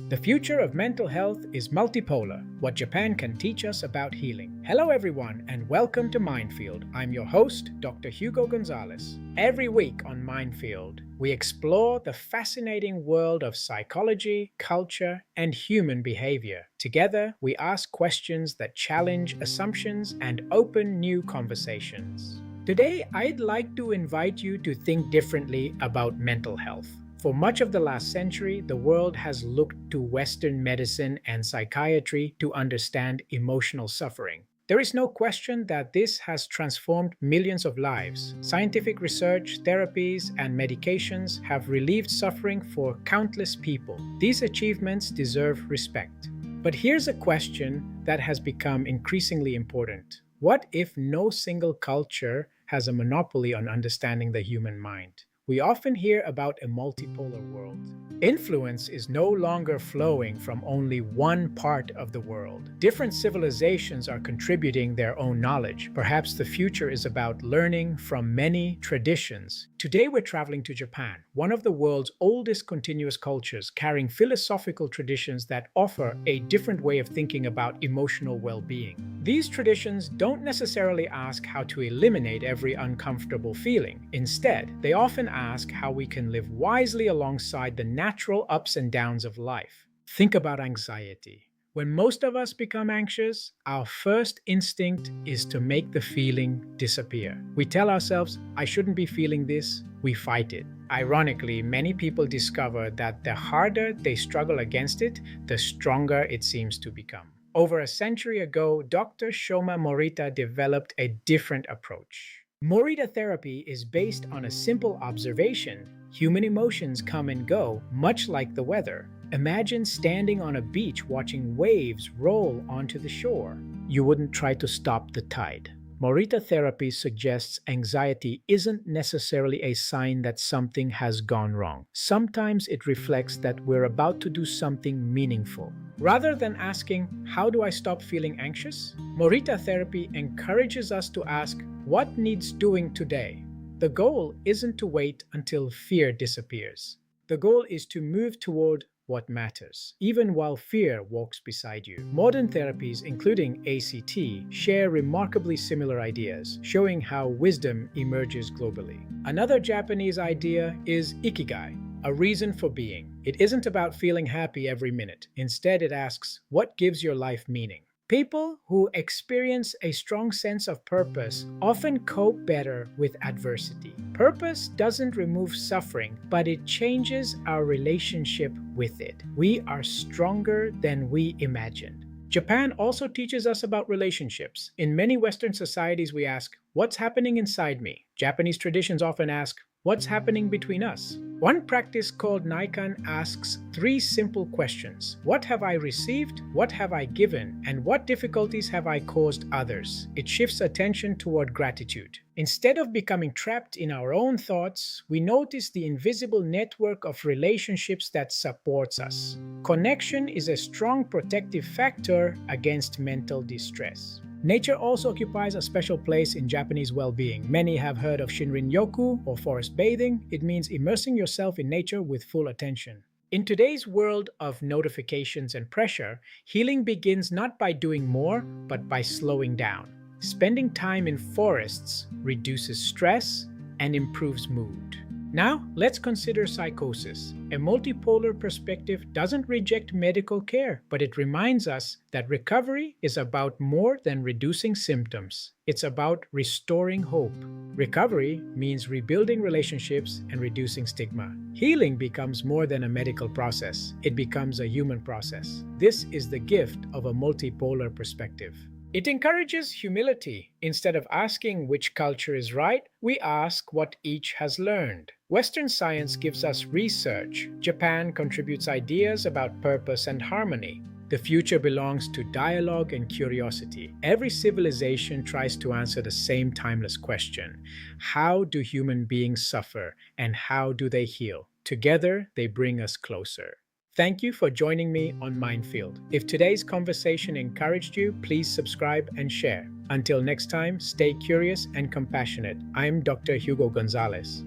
The future of mental health is multipolar, what Japan can teach us about healing. Hello everyone and welcome to Mindfield. I'm your host, Dr. Hugo Gonzales. Every week on Mindfield, we explore the fascinating world of psychology, culture, and human behavior. Together, we ask questions that challenge assumptions and open new conversations. Today, I'd like to invite you to think differently about mental health. For much of the last century, the world has looked to Western medicine and psychiatry to understand emotional suffering. There is no question that this has transformed millions of lives. Scientific research, therapies, and medications have relieved suffering for countless people. These achievements deserve respect. But here's a question that has become increasingly important. What if no single culture has a monopoly on understanding the human mind? We often hear about a multipolar world. Influence is no longer flowing from only one part of the world. Different civilizations are contributing their own knowledge. Perhaps the future is about learning from many traditions. Today we're traveling to Japan, one of the world's oldest continuous cultures, carrying philosophical traditions that offer a different way of thinking about emotional well-being. These traditions don't necessarily ask how to eliminate every uncomfortable feeling. Instead, they often ask how we can live wisely alongside the natural ups and downs of life. Think about anxiety. When most of us become anxious, our first instinct is to make the feeling disappear. We tell ourselves, I shouldn't be feeling this. We fight it. Ironically, many people discover that the harder they struggle against it, the stronger it seems to become. Over a century ago, Dr. Shoma Morita developed a different approach. Morita Therapy is based on a simple observation. Human emotions come and go, much like the weather. Imagine standing on a beach watching waves roll onto the shore. You wouldn't try to stop the tide. Morita Therapy suggests anxiety isn't necessarily a sign that something has gone wrong. Sometimes it reflects that we're about to do something meaningful. Rather than asking, how do I stop feeling anxious? Morita Therapy encourages us to ask, what needs doing today? The goal isn't to wait until fear disappears. The goal is to move toward what matters, even while fear walks beside you. Modern therapies, including ACT, share remarkably similar ideas, showing how wisdom emerges globally. Another Japanese idea is Ikigai, a reason for being. It isn't about feeling happy every minute. Instead, it asks, what gives your life meaning? People who experience a strong sense of purpose often cope better with adversity. Purpose doesn't remove suffering, but it changes our relationship with it. We are stronger than we imagined. Japan also teaches us about relationships. In many Western societies, we ask, what's happening inside me? Japanese traditions often ask, what's happening between us? One practice called Naikan asks three simple questions. What have I received? What have I given? And what difficulties have I caused others? It shifts attention toward gratitude. Instead of becoming trapped in our own thoughts, we notice the invisible network of relationships that supports us. Connection is a strong protective factor against mental distress. Nature also occupies a special place in Japanese well-being. Many have heard of Shinrin-yoku or forest bathing. It means immersing yourself in nature with full attention. In today's world of notifications and pressure, healing begins not by doing more, but by slowing down. Spending time in forests reduces stress and improves mood. Now, let's consider psychosis. A multipolar perspective doesn't reject medical care, but it reminds us that recovery is about more than reducing symptoms. It's about restoring hope. Recovery means rebuilding relationships and reducing stigma. Healing becomes more than a medical process. It becomes a human process. This is the gift of a multipolar perspective. It encourages humility. Instead of asking which culture is right, we ask what each has learned. Western science gives us research. Japan contributes ideas about purpose and harmony. The future belongs to dialogue and curiosity. Every civilization tries to answer the same timeless question. How do human beings suffer and how do they heal? Together, they bring us closer. Thank you for joining me on Mindfield. If today's conversation encouraged you, please subscribe and share. Until next time, stay curious and compassionate. I'm Dr. Hugo Gonzales.